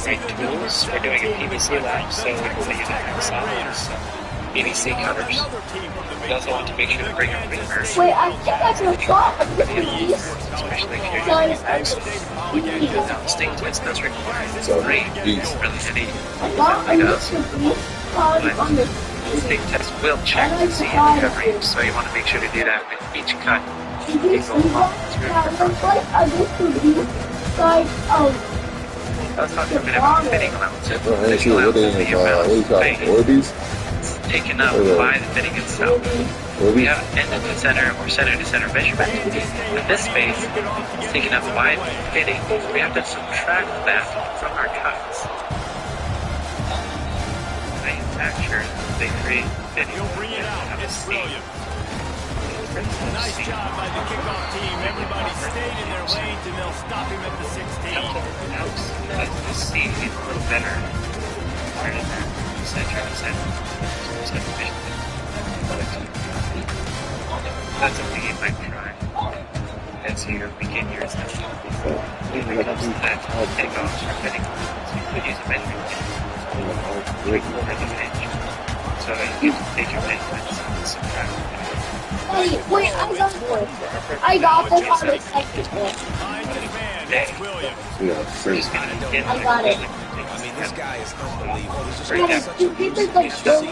right tools. We're doing a PVC lab, so we want to use some PVC cutters. We also want to make sure to bring our fingers. Wait, I think I can stop at the police. Especially if you're using those. Now, stick twist does require really heavy but stick test will check to see recovery, so you want to make sure to do that with each cut. That's not the minimum fitting allowance. This allows the amount of space taken up by the fitting itself. We have end to center or center to center measurement. But this space is taken up by the fitting. We have to subtract that from our cuts. Manufacturers, they create fitting. Have a seam. Nice job by the kickoff team. Everybody stayed in their lanes and they'll stop him at the 16. Let the seam get a little better. Right in there. Center to center. That's something you might try. As you begin your assessment. When it comes to that takeoffs or fitting, you could use a measuring tape. 3/4 of an inch. So you can take your measurements and subtract it. Hey, wait, I got one. I got this on the second one. I got it. I mean, this guy is unbelievable. He's just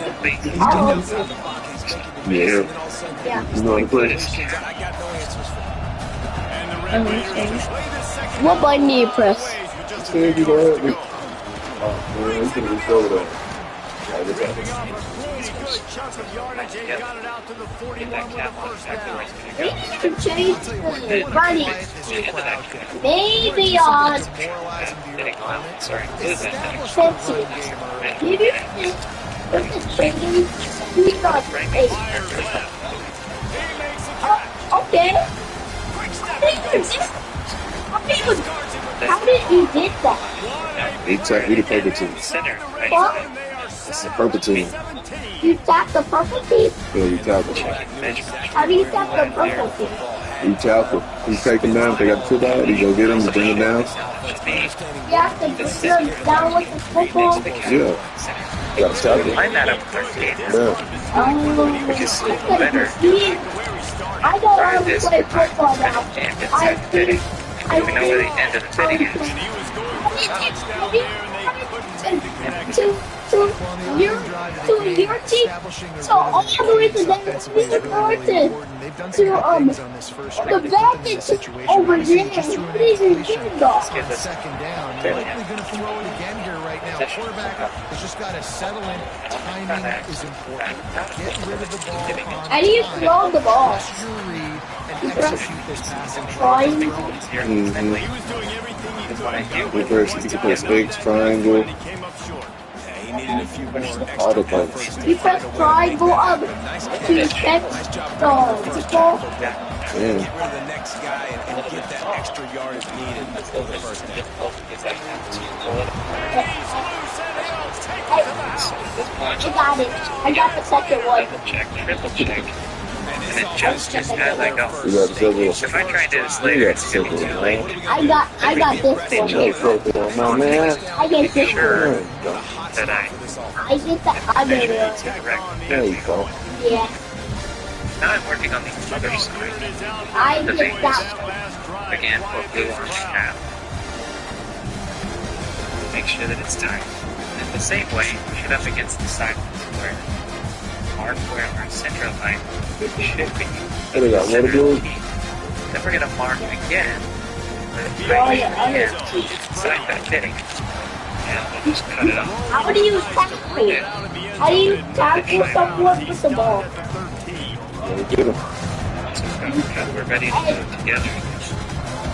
Yeah. You know what to I got no answers for that. What button do you press? Say you don't have me. Oh, man, you can show that. We need to change the running. Maybe on 50. Maybe it's changing. He's on 8. Okay. How did you did that? He the purple team. What? It's the purple team. You tap the purple team? Yeah, you tackle. How do you tap the purple team? You tackle. You take them down. If they got the foot out, you go get them and bring them down. You have to bring them down with the football? Yeah. You got to tackle. Line that up with Yeah. which is better. I know how to play football now. We know where the end of the fitting is. To your team, so all the way to there, we reported to the back is over there. What is it doing though? Second down, you're likely going to throw it again here right now. Quarterback has just got to settle in. Timing is important. Get rid of the ball on How do you throw the ball? Trust your read and execute this passing Reverse, you can press X, triangle. He needed a few more Auto punch. You press triangle up to check the football. Yeah. Get rid of the next guy and get that extra yardage needed. Let's go the first down. I got it. I got the second one. Double check, triple check. And then just as I go. You got the double. If I try to do this later, it's going to be too late. I got this one. My man. I get this Sure one. that I get the other one. There you go. Yeah. Now I'm working on the other side. I The get veins, that. again, for blue orange cap. Make sure that it's tight. And the same way, push it up against the side of the square. Mark where our center line should be. Hey, they got water blue. Then we're going to mark again where the Draw tight your other is teeth. inside that fitting. And we'll just cut it off. How do you tackle? How do you tackle someone with the ball? Get him. So we're ready to go together.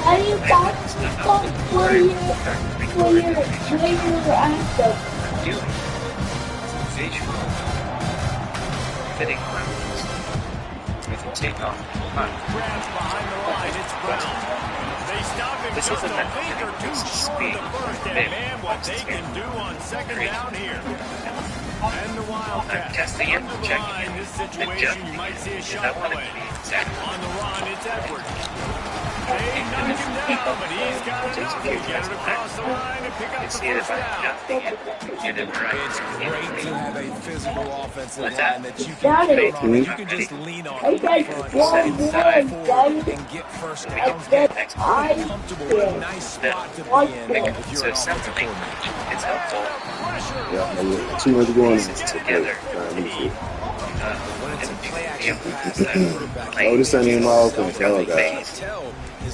How do you tackle someone where you're active? Doing visual fitting levels with a takeoff line. This isn't meant to reduce speed. I'm testing it, checking it, adjusting it, and I want it to be exact. On the run, it's Edwards. They knock him down, but he's got enough to get it across the line and pick up the first down. It's great to have a physical offensive line that you can count on. You can just lean on up front, step forward, and get first downs. Get comfortable with a nice spot to be in if you're an offensive coordinator. It's helpful. Yeah, too much going Together. When it's a play action pass, that quarterback Oh, this ain't even my offense. Oh, God.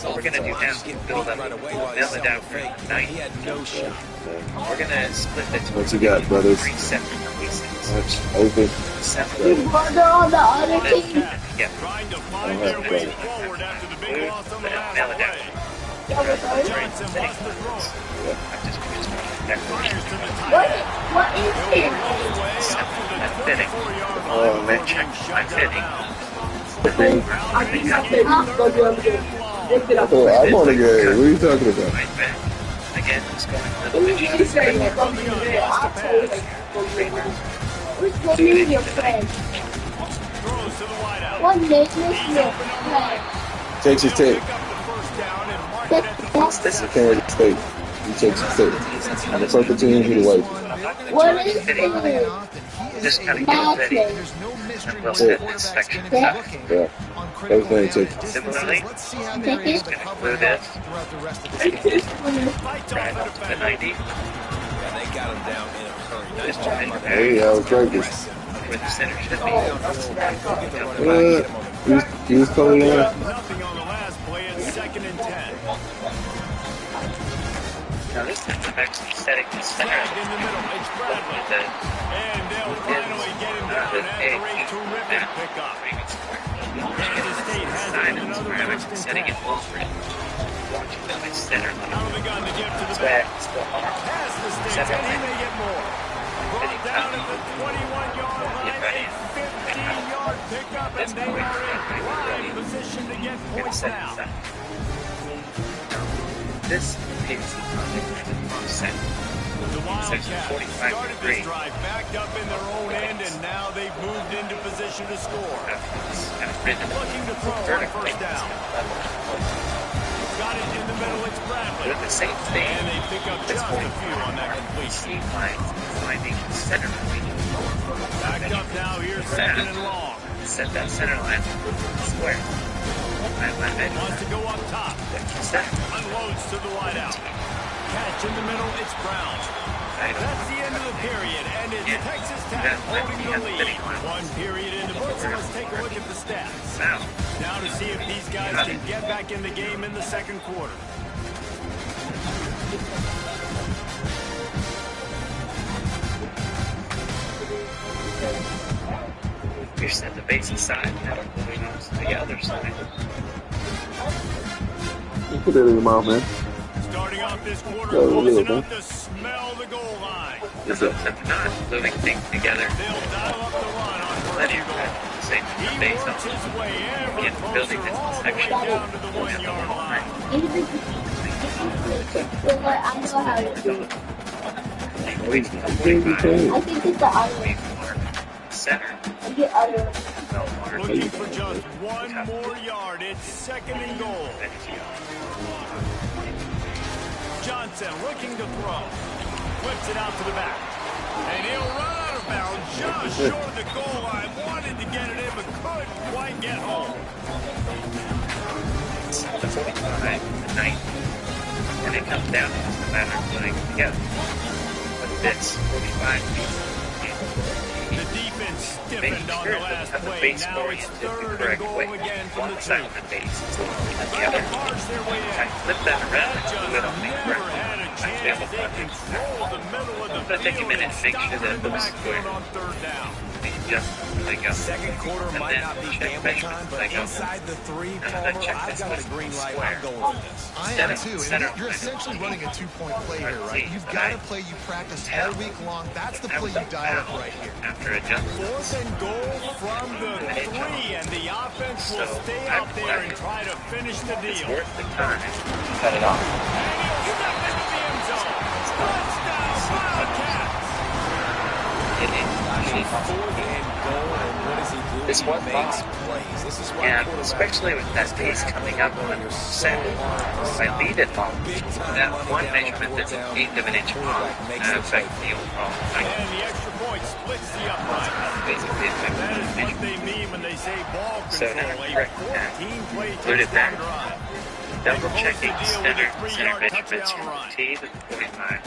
What we're going to do now is build up, nail it down for 90. He had no shot. We're going to split the two. What you got, brothers? 3 separate pieces. Much open. Separate. Brother on the other team. Yeah. Trying to find their way forward after the big loss on the Nail it down. last play. Johnson wants to throw it. Fires to the tight end. What is it? All the way up to the I'm fitting. 24-yard Oh, line. man, check. I'm fitting. I think I said half of them. Oh, I'm on the game. What are you talking about? Right back. Again, it's going a When little you bit. say you're going to do it, I told you. Which one is your friend? Throws to the wideout. What name is He's your open on the friend? right. Texas They'll Tech. pick up the first down and mark it at the What's This is Kansas State. You Texas State. The purple team, you the white. What is fitting. it? Just kind of get ready. There's no mystery And where we'll the sit in this quarterback's section. going to be looking Yeah. on critical Everything distances. Similarly, Let's see how they're able to gonna cover glue it this. throughout the rest of the Right. season. Fights off Right the up to the defender. 90. Yeah, they got him down in a hurry. Nice Just job trying by to that. Hey, I was practicing. where the center should be. He was calling on. Nothing on the last play. It's 2nd and 10. Now this time I'm actually setting the center. Flag in the middle. It's Bradley. And they'll finally get him down after a terrific pickup. Kansas State has Sign it and another I'm 1st and setting 10. it over it. Watching them at center. Out of the gun to get to the It's back. back. It's still hard. Past the stakes, and he may get more. Brought down at the 21-yard line, a 15-yard pickup, and they are in prime position to get points now. This is the set. The Wildcats 45 started degree. this drive backed up in their own end, and now they've moved into position to score. Looking to throw on 1st down. Got it in the middle, it's Bradley. Doing the same thing. And they pick up just a few on that completion. Finding center line. Backed up now, here's 2nd and long. Set that center line square. Wants to go up top. Center. Unloads to the wideout. Catch in the middle, it's Brown. That's the end of the period, and it's Texas Tech holding the lead. 1 period in the books, and let's take a look at the stats. Now to see if these guys can get back in the game in the 2nd quarter. You set the basic side, now we're moving on to the other side. You put that in your mouth, man. Starting off this quarter, Yeah, close yeah, enough to smell the goal line. So if not moving things together, They'll dial up the run on plenty first of goal. time to save He the base works his way ever Get the building closer this all the way section. down to the 1-yard line. I know how to do it. Leads to 45. I think it's the other. Center. I get other. Looking for just 1 more yard. It's 2nd and goal. Johnson looking to throw. Whips it out to the back. And he'll run out of bounds just short of the goal line. Wanted to get it in, but couldn't quite get home. The 45, the 90. And it comes down to the matter of putting it together. But this 45 The defense stiffened on the last have the play. base Now it's oriented the 3rd and correct goal way. again from the One side 2. of the base is the Trying other. to barge their way I in. flip that around Just and do it on the never correct. had a I chance. feel They control the middle of the It's gonna take a field minute and to make stop sure it that in the those backfield square. on 3rd down. Just really go. 2nd quarter And might then not be check gamble measurements. time, but I go. inside the 3, And then Palmer, check I've this got a one green light. square. I'm going with this. I Center, am too. center. And you're essentially running a 2-point play here, right? You've got a play you practice all week long. That's the play you dial up right here. After adjustment. 4th and goal from the 3, and the offense will stay out there and try to finish the It's deal. worth the time. Cut it off. And he'll step into the end zone. Touchdown, Wildcats! It is. This one ball. Yeah, especially with that pace coming up on center, I lead it long. That one measurement that's an eighth of an inch long affects the overall. And the extra point splits the upright. Basically, that is what they mean when they say ball control. So now I'm correct that. Included that. Double checking center measurements from T to 45.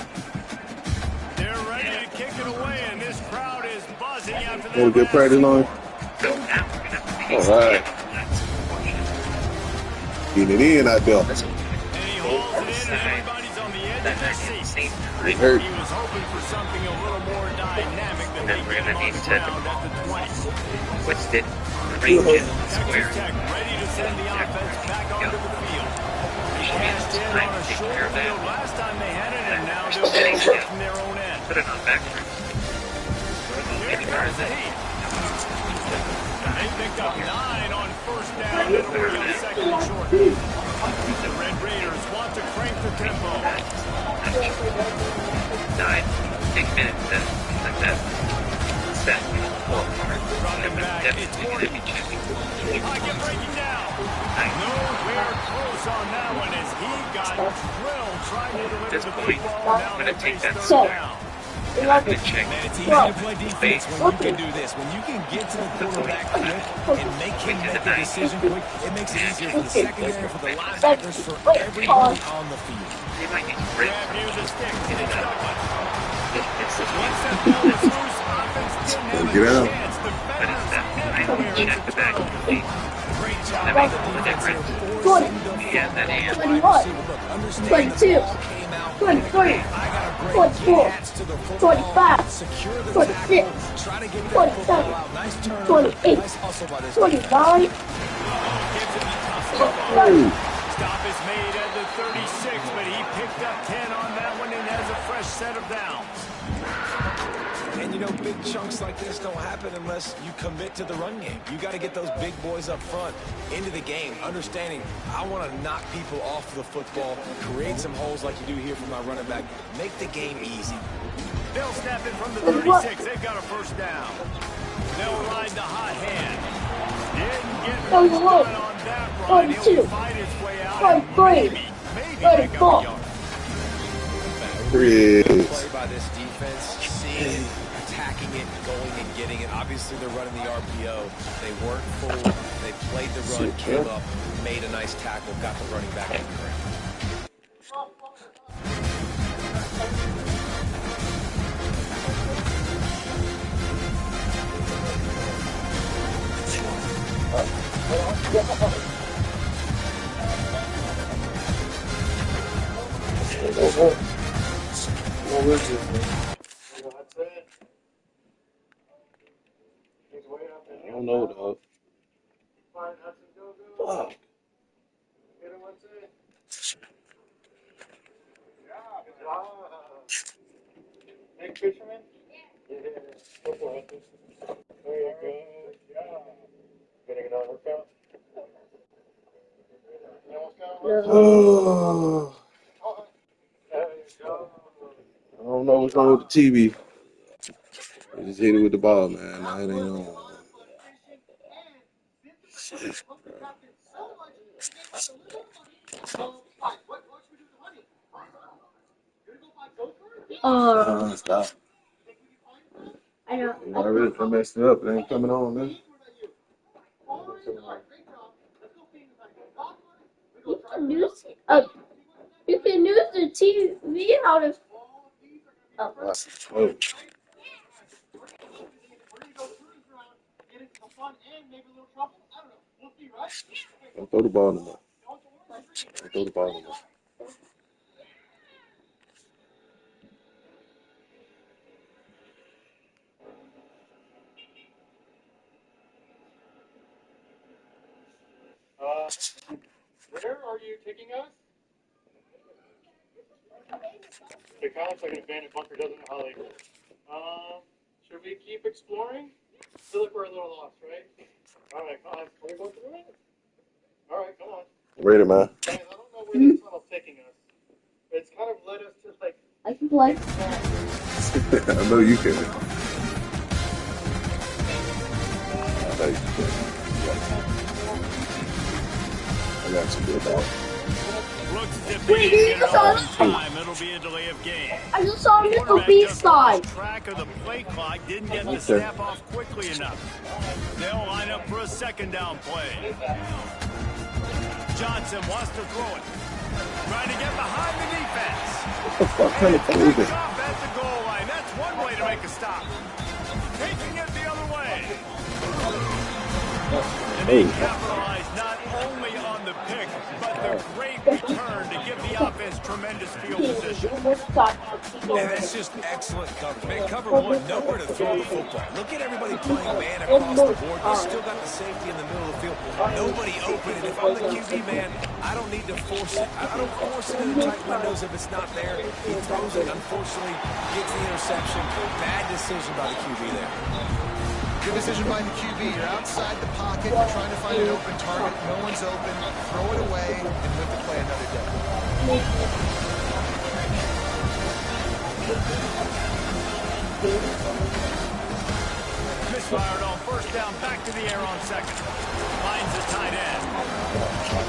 They're ready to kick it away, and this crowd is buzzing after Want to get practice on? So now we're going to all right. Getting it in out there. And he holds it in, and everybody's on the edge of their seat. It hurt. He was hoping for something a little more dynamic than they we're going to need to what's it? Range it square. Ready to send the offense back onto the field. Cashed in on a short field last time they had it, and now they'll go from their own end. Put it on backwards. Here comes the heat. They picked up 9 on first down and 3 on second and short. The Red Raiders want to crank the tempo. 9, 8 minutes like that. Set. Running back, it's Horton. Get breaking down. Nowhere close on that one as he got drilled trying to deliver the football down the face down. And I'm going to check. Man, it's easy to play defense when you can do this. When you can get to the quarterback quick and make him make the decision quick, it makes it easier for the secondary, for the linebackers, for everyone on the field. They might need to break. Grab the stick. Get it done. It's the Once that ball was loose, offense didn't have a chance. But it's that time. Check the back of the feet. Great job. That makes all the difference. 20, Yeah, that is. 21, 22, 23, 24, 25, 26, 27, 28, 29. Stop is made at the 36, but he picked up 10 on that one and has a fresh set of downs. And you know, big chunks like this don't happen unless you commit to the run game. You got to get those big boys up front into the game, understanding I want to knock people off the football, create some holes like you do here for my running back, make the game easy. They'll snap it from the 36. They've got a first down. They'll ride the hot hand. Didn't get much done on that run. He'll fight his way out. Maybe 34. Play by this defense, seeing it, attacking it, going and getting it. Obviously, they're running the RPO. They weren't full. They played the run, came up, made a nice tackle, got the running back in the ground. What was it? I don't know, dog. Fuck. Nick Fisherman? Yeah. Very good. Yeah. Getting another workout? Oh. I don't know what's wrong with the TV. I just hit it with the ball, man. Now it ain't on. Shit, stop. I know. I messed it up. It ain't coming on, man. You can use the TV out of. Oh. Don't throw the ball no more. Don't throw the ball no more. Where are you taking us? It kind of looks like an abandoned bunker, doesn't it, Holly? Should we keep exploring? I feel like we're a little lost, right? Alright, come on. Can we go through it? Alright, come on. Ready, man. I don't know where this tunnel's taking us. It's kind of led us to, like... I can play. I know you can. I got you good dog. Looks as if they didn't get it all in time. It'll be a delay of game. I just saw Mr. Beast slide. Track of the play clock, didn't get the snap off quickly enough. They'll line up for a second down play. Johnson wants to throw it. Trying to get behind the defense. What the fuck kind of thing is it? Off at the goal line. That's one way to make a stop. Taking it the other way. And they capitalize not only on the pick, but the great return to give the offense tremendous field position. And that's just excellent coverage. Man, cover one, nowhere to throw the football. Look at everybody playing man across the board. You still got the safety in the middle of the field. Nobody open. And if I'm the QB, man, I don't need to force it. I don't force it in the tight windows if it's not there. He throws it, unfortunately, gets the interception. Bad decision by the QB there. Good decision by the QB. You're outside the pocket. You're trying to find an open target. No one's open. Throw it away and live to play another day. Misfired on first down. Back to the air on second. Finds the tight end.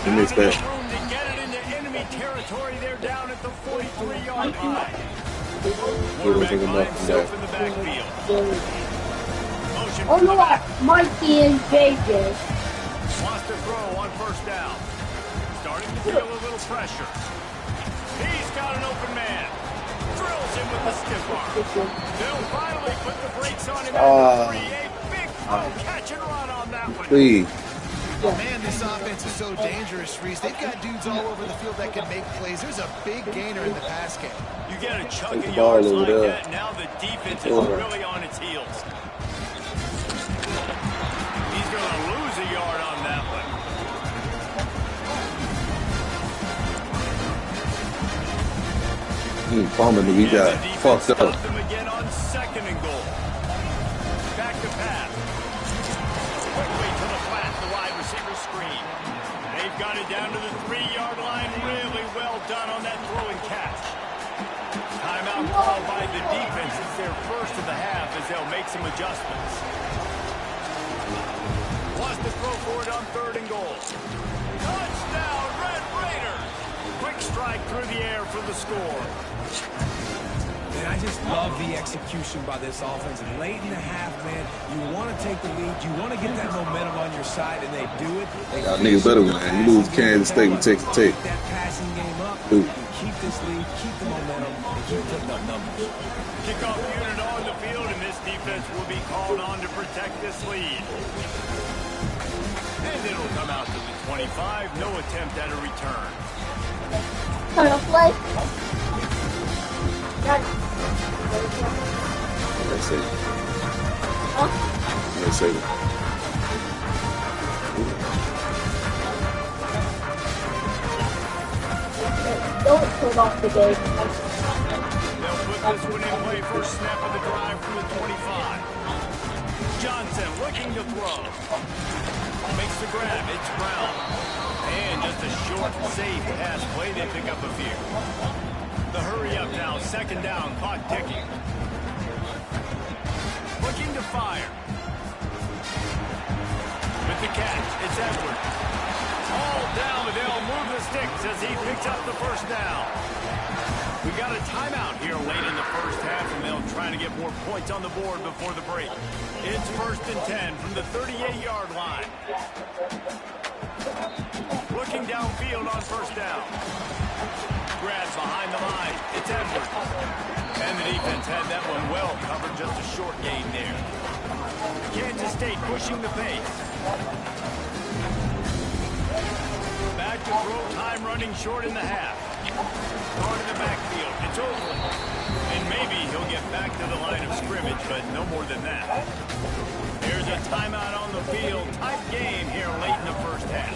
You missed that. Room to get it into enemy territory. They're down at the 43-yard line. Quarterback finds himself in the backfield. Oh no, Mikey in Vegas. Wants to throw on first down. Starting to feel a little pressure. He's got an open man. Drills him with the stiff arm. They'll finally put the brakes on him at 3. A big catch and run on that one. Please. Man, this offense is so dangerous, Reese. They've got dudes all over the field that can make plays. There's a big gainer in the pass game. You get a chunk of yards like that, now the defense is really on its heels. He's going to lose a yard on that one. He got fucked up. Them again on second and goal. Back to pass. Quickly to the flat, the wide receiver screen. They've got it down to the 3-yard line. Really well done on that throw and catch. Timeout called by the defense. It's their first of the half as they'll make some adjustments. Wants to throw for it on third and goal. Touchdown, Red Raiders! Quick strike through the air for the score. And I just love the execution by this offense. And late in the half, man, you want to take the lead. You want to get that momentum on your side, and they do it. Y'all niggas better win. You lose Kansas State with Texas Tech. That passing game up. Dude. Keep this lead, keep the momentum, and keep putting up numbers. Kickoff unit on the field, and this defense will be called on to protect this lead. And it'll come out to the 25. No attempt at a return. Play. Let's see. Let's see. Don't turn off the game. They'll put this one in play. First snap of the drive from the 25. Johnson looking to throw. Makes the grab. It's Brown. And just a short, safe pass play. They pick up a few. The hurry up now. Second down. Clock ticking. Looking to fire. With the catch, it's Edwards. All down, but they'll move the sticks as he picks up the first down. We got a timeout here late in the first half, and they'll try to get more points on the board before the break. It's 1st and 10 from the 38-yard line. Looking downfield on first down. Grabs behind the line. It's Edwards. And the defense had that one well covered, just a short gain there. Kansas State pushing the pace. Back to throw, time running short in the half. Guard in the backfield. It's Oakland. And maybe he'll get back to the line of scrimmage, but no more than that. There's a timeout on the field. Tight game here late in the first half.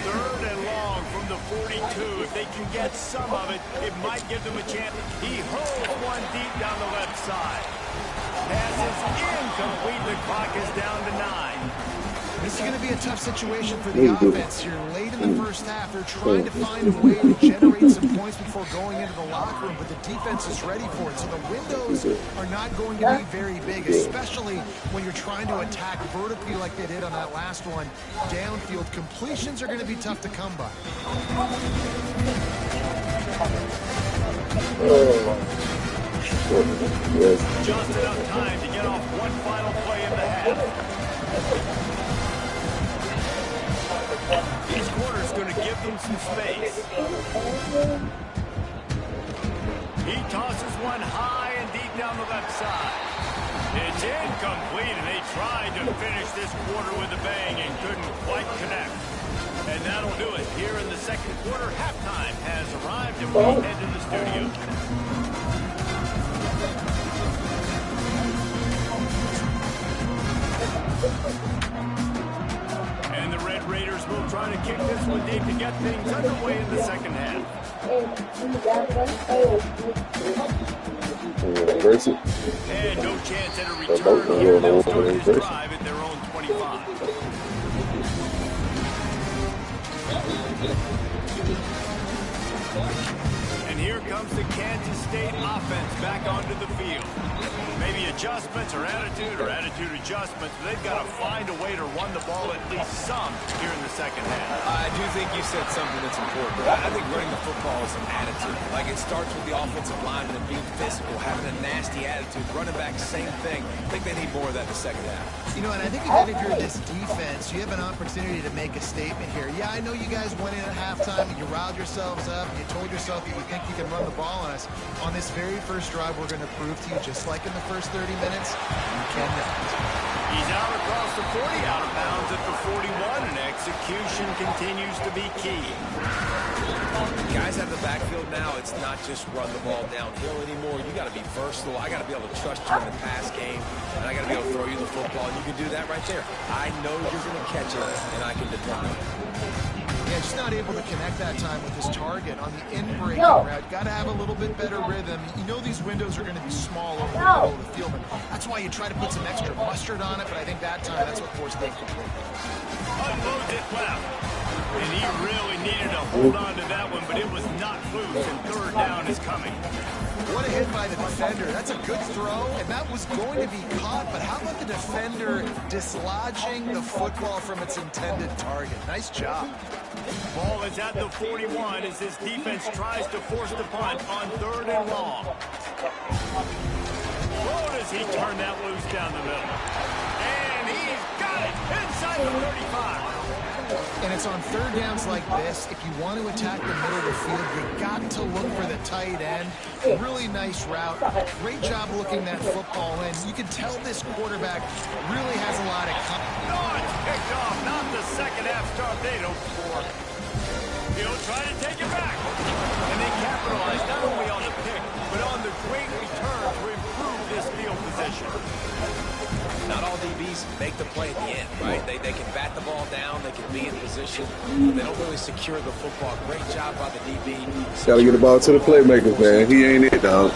3rd and long from the 42. If they can get some of it, it might give them a chance. He hurls one deep down the left side. Pass is incomplete. The clock is down to 9. This is going to be a tough situation for the offense here. Late in the first half, they're trying to find a way to generate some points before going into the locker room, but the defense is ready for it. So the windows are not going to be very big, especially when you're trying to attack vertically like they did on that last one. Downfield completions are going to be tough to come by. Just enough time to get off one final play in the half. Each quarter is going to give them some space. He tosses one high and deep down the left side. It's incomplete, and they tried to finish this quarter with a bang and couldn't quite connect. And that'll do it. Here in the second quarter, halftime has arrived, and we head to the studio. And the Red Raiders will try to kick this one deep to get things underway in the second half. And no chance at a return here. They'll start this drive at their own 25. And here comes the Kansas State offense back onto the field. Maybe adjustments or attitude adjustments, but they've got to find a way to run the ball at least some here in the second half. I do think you said something that's important. I think running the football is an attitude. Like, it starts with the offensive lineman and being physical, having a nasty attitude. Running back, same thing. I think they need more of that in the second half. You know, and I think that if you're this defense, you have an opportunity to make a statement here. Yeah, I know you guys went in at halftime and you riled yourselves up and you told yourself that you think you can run the ball on us. On this very first drive, we're going to prove to you, just like in the first 30 minutes, you cannot. He's out across the 40, out of bounds at the 41, and execution continues to be key. Guys out of the backfield now, it's not just run the ball downhill anymore. You got to be versatile. I got to be able to trust you in the pass game, and I got to be able to throw you the football, and you can do that right there. I know you're going to catch it, and I can depend on it. Yeah, just not able to connect that time with his target on the in-breaking route. Got to have a little bit better rhythm. You know these windows are going to be small over the middle of the field, but that's why you try to put some extra mustard on it, but I think that time, that's what forced them to complete. Unloads it left. And he really needed to hold on to that one, but it was not loose, and third down is coming. What a hit by the defender. That's a good throw, and that was going to be caught, but how about the defender dislodging the football from its intended target? Nice job. Ball is at the 41 as this defense tries to force the punt on third and long. Oh, does he turn that loose down the middle? And he's got it inside the 35. And it's on third downs like this. If you want to attack the middle of the field, you got to look for the tight end. Really nice route. Great job looking that football in. You can tell this quarterback really has a lot of confidence. No, it's picked off. Not the second half start they'd hoped for. He'll try to take it back. And they capitalize not only on the pick, but on the great return to improve this field position. Not all DBs make the play at the end, right? They can bat the ball down, they can be in position, but they don't really secure the football. Great job by the DB. Got to get the ball to the playmakers, man. He ain't it, dog.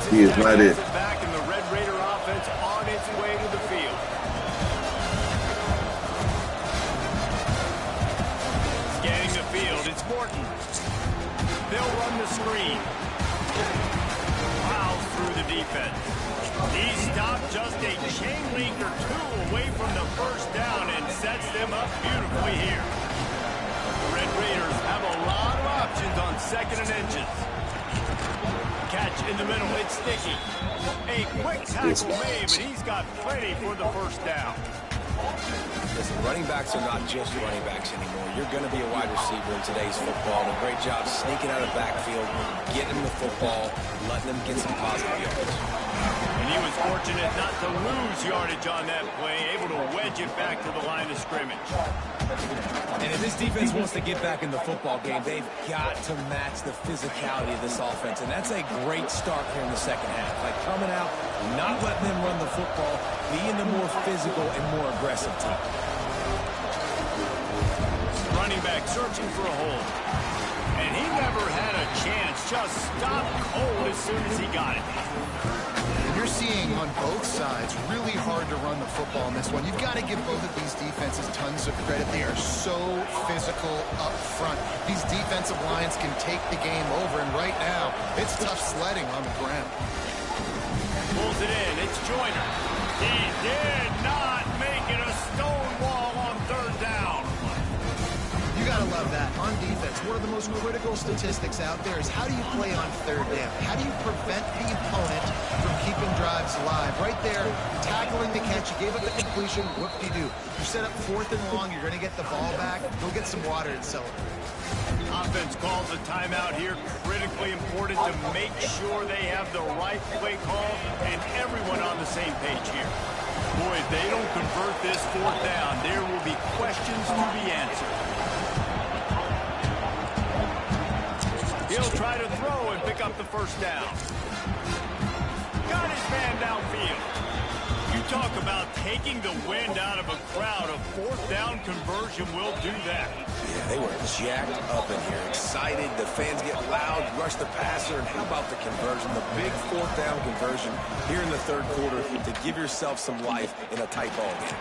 He is not it. Back in the Red Raider offense on its way to the field. Scanning the field, it's Morton. They'll run the screen. Plows through the defense. He stopped just a chain link or two away from the first down and sets them up beautifully here. The Red Raiders have a lot of options on second and inches. Catch in the middle, it's Sticky. A quick tackle made, but he's got plenty for the first down. Listen, running backs are not just running backs anymore. You're going to be a wide receiver in today's football. And a great job sneaking out of the backfield, getting them the football, letting them get some positive yards. And he was fortunate not to lose yardage on that play, able to wedge it back to the line of scrimmage. And if this defense wants to get back in the football game, they've got to match the physicality of this offense. And that's a great start here in the second half. Like coming out, not letting them run the football, being the more physical and more aggressive team. Running back searching for a hole. And he never had a chance, just stopped cold as soon as he got it. You're seeing on on both sides. Really hard to run the football in this one. You've got to give both of these defenses tons of credit. They are so physical up front. These defensive lines can take the game over, and right now, it's tough sledding on the ground. Pulls it in. It's Joyner. He did not make it a stone wall on third down. You got to love that. On defense, one of the most critical statistics out there is how do you play on third down? How do you prevent the opponent from keeping drives alive? Right there, tackling the catch. You gave up the completion. What do? You set up 4th and long. You're going to get the ball back. Go get some water and celebrate. Offense calls a timeout here. Critically important to make sure they have the right play call and everyone on the same page here. Boy, if they don't convert this 4th down, there will be questions to be answered. He'll try to throw and pick up the first down. Got his man downfield. You talk about taking the wind out of a crowd. A 4th down conversion will do that. Yeah, they were jacked up in here, excited. The fans get loud, rush the passer, and how about the conversion? The big 4th down conversion here in the third quarter to give yourself some life in a tight ball game.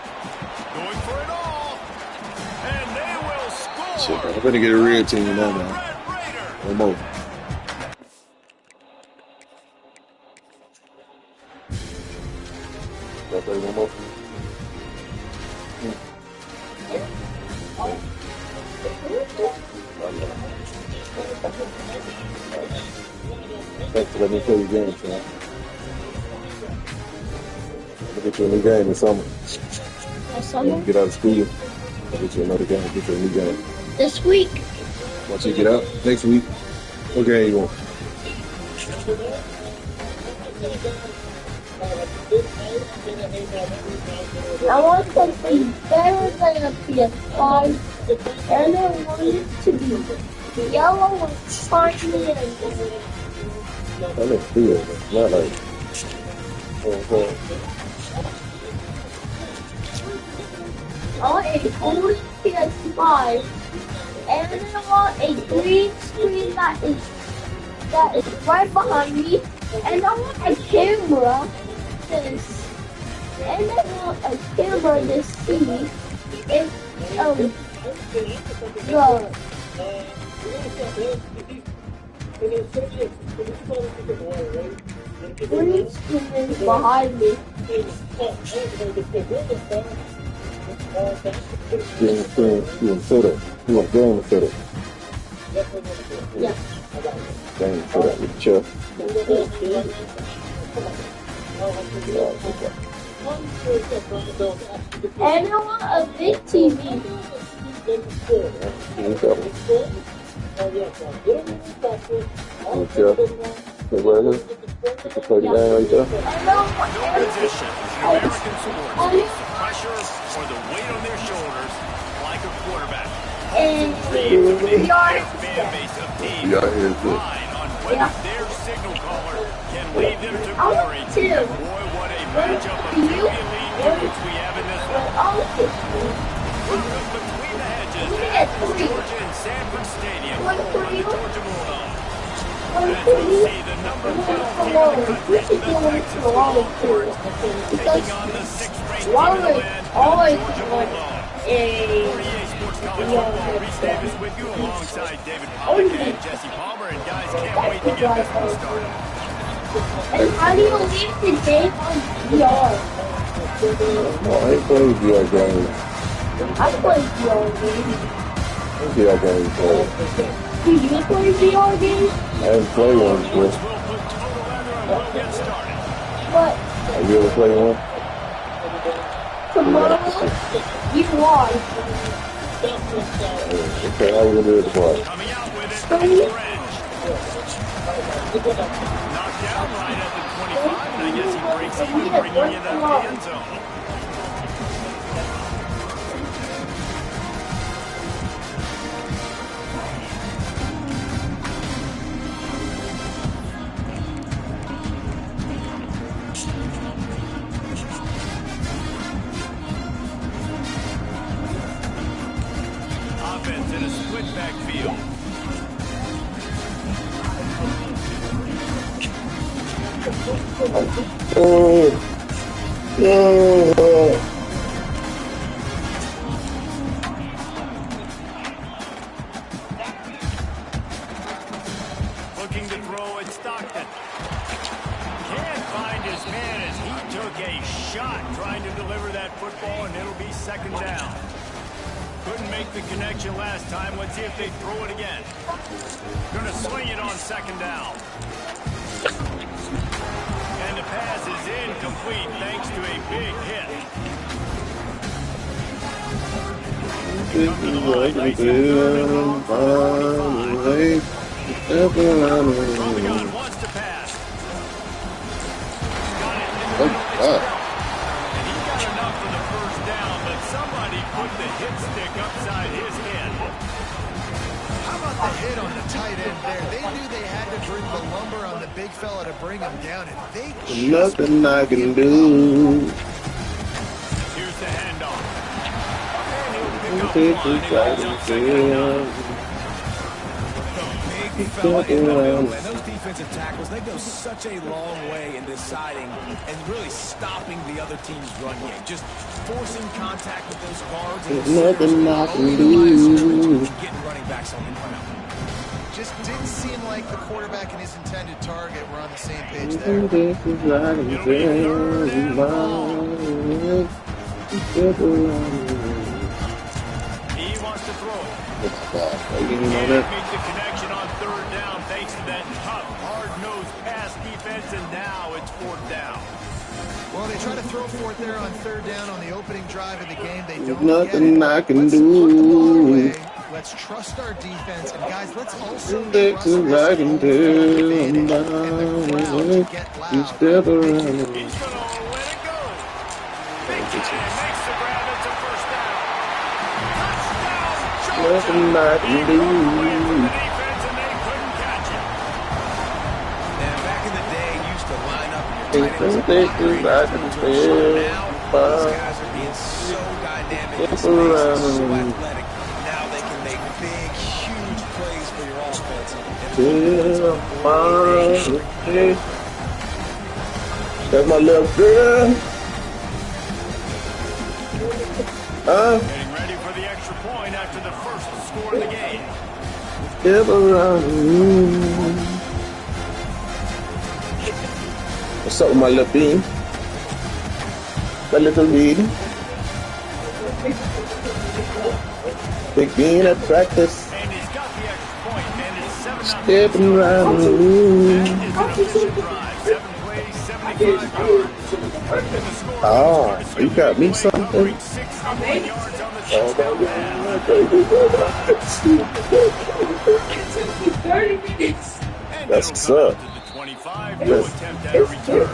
Going for it all, and they will score. Shit, I better get a real team now, man. One more. Got that one more? Thanks for letting me play your game, son. I'll get you a new game this summer. This summer? When you get out of school, I'll get you another game. Get you a new game. This week. Once you get out next week, what game you want? I want something better than a PS5, and I want it to be yellow and shiny and I didn't see it. It's not like. I want a golden PS5, and I want a green screen that is right behind me, and I want a camera and I want a camera to see if the green screen is behind me. You want setup? You want game setup? Yeah. Game setup with the chair. And I want a big TV. You can play the game right there. No position. American subordinates. Pressure or the weight on their shoulders like a quarterback. And the fan base of teams relying on whether their signal caller can lead them to glory. And boy, what a matchup of two elite units we have in this one. Welcome between the hedges at Georgia and Sanford Stadium on the Georgia Bulldogs. As we see the number 12 team in the country, the Texas Longhorns, taking on the 6th-ranked team in the land, the Georgia Bulldogs. 48 Sports College Football, Reese Davis with you alongside David Pollack and Jesse Palmer. And guys, can't wait to get this one started. And how do you leave the game on VR? I ain't playing VR games. I play VR games. VR games, Do you play VR games? I haven't played one before. But Have you ever played one? tomorrow, you won. Okay, how are we gonna do it tomorrow? Coming out with it, French. Knocked down right at the 25, and I guess he breaks even, bringing it up the end zone. Offense in a split backfield. Oh. Looking to throw at Stockton. Can't find his man as he took a shot trying to deliver that football, and it'll be second down. Couldn't make the connection last time. Let's see if they throw it again. Gonna swing it on second down. And the pass is incomplete thanks to a big hit. Probably wants to pass. Got it in the middle. And he got enough for the first down, but somebody put the hit stick upside his head. How about the hit on the tight end there? They knew they had to bring the lumber on the big fella to bring him down, and they just nothing I can do. Here's the handoff. And he'll pick up one. It goes up second down. Big fella in the middle, and those defensive tackles, they go such a long way in deciding and really stopping the other team's run game. Just forcing contact with those guards. And Nothing I can do. Getting running backs on the ground. just didn't seem like the quarterback and his intended target were on the same page there. He wants to throw it. Can't make the connection on third down thanks to that tough, hard-nosed pass defense, and now it's fourth down. Well, they try to throw for it there on third down on the opening drive of the game. They don't Nothing get it. I can Let's put the ball do. away. Let's trust our defense. And, guys, let's also That's trust what I can do. and the crowd to get You loud. step around. He's going to let it go. Big time makes the grab. It's a first down. Touchdown, Georgia. Nothing I can He broke away from the do. defense, and they couldn't catch it. And back in the day, you used to line up and Think your tight end was a this blocker. is I can feel. Now, these guys are being so dynamic in Step space and so around. athletic. Now they can make big, huge plays for your offense. Yeah, my that's my little girl. Getting ready for the extra point after the first score of the game. Step around. What's up with my little bean? My little bean. Big bean at practice. And he's got the extra point, and it's 7-0. Stepping around. That is an efficient drive. 7 plays, 75 yards. And the score Oh, is you got me something? covering 61 yards on the Oh touchdown my pass. God. 30 minutes. And That's it'll what's come up. out to the 25 to attempt at a It's return.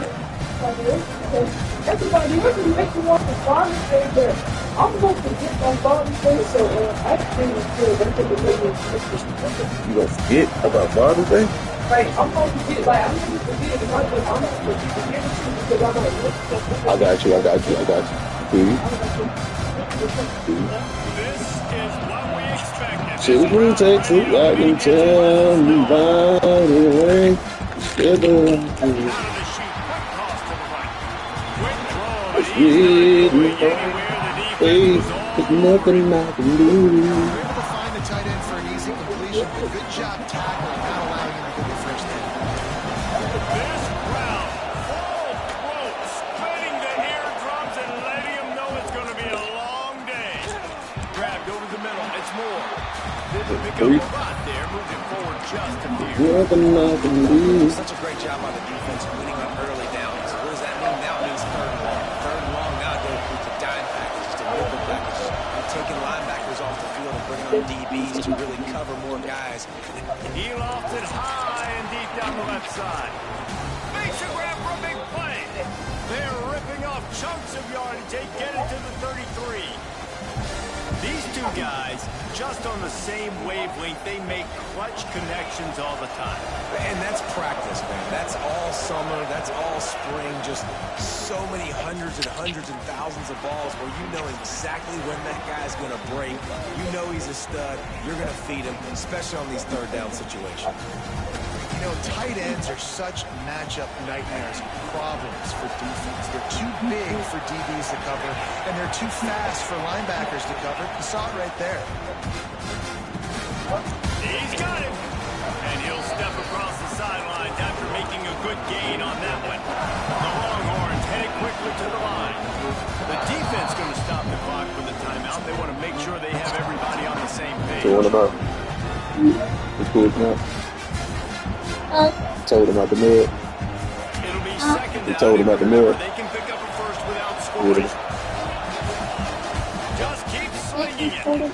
everybody usually makes me want the bottom thing, but I'm supposed to get my bottom thing, so I think it's good. That's what the thing is. You gonna forget about Father's Day? Like, I'm supposed to get, like, I'm supposed to get it, but I'm not supposed to get it because I'm like, I got you. See? This is what we expected. Children takes it back and tell me by the way. Step around. Out of the chute, quick toss to the right. Quick throw, but It's he's really not going anywhere. The Hey, defense was there's all nothing I can do. They were able to find the tight end for an easy completion. Good job tackling, not allowing him to get the first down. this crowd, full throat, splitting the eardrums and letting them know it's going to be a long day. Grabbed over the middle. It's Moore. Didn't pick up a lot there. Moved it forward just a few. Nothing I can do. Such a great job by the defense cleaning up early downs. What does that mean? Now it means third and long. Third and long now goes with the dime package, just a nickel package. Taking linebackers off the field and bringing on DBs to really cover more guys. He lofted high and deep down the left side. Makes a grab for a big play. They're ripping off chunks of yardage. They get it to the 33. These two guys, just on the same wavelength, they make clutch connections all the time. And that's practice, man. That's all summer. That's all spring. Just so many hundreds and thousands of balls where you know exactly when that guy's going to break. You know he's a stud. You're going to feed him, especially on these third down situations. You know, tight ends are such matchup nightmares, problems for defense. They're too big for DBs to cover, and they're too fast for linebackers to cover. You saw it right there. He's got it. And he'll step across the sidelines after making a good gain on that one. The Longhorns headed quickly to the line. The defense going to stop the clock with a timeout. They want to make sure they have everybody on the same page. So what about? It's cool now. Told him about the mud. It'll be second He down. told him about the mud. They can pick up a first without scoring. Just keep slinging it. He's got it.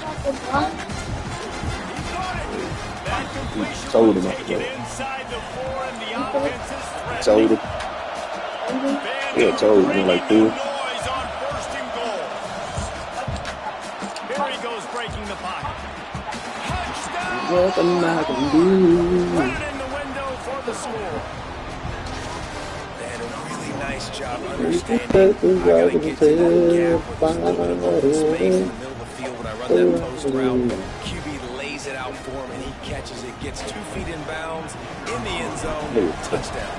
That completion Told him will about take the it mud. inside the 4, and the offense is threatening. Told him. Yeah, told him like this. Noise on first and goal. Here he goes breaking the pocket. Touchdown! What am I gonna do? Put it in the window for the score. Man, a really nice job understanding. I gotta get to that gap where there's not enough open space in the middle of the field when I run that post route. QB lays it out for him and he catches it, gets 2 feet in bounds in the end zone. Touchdown.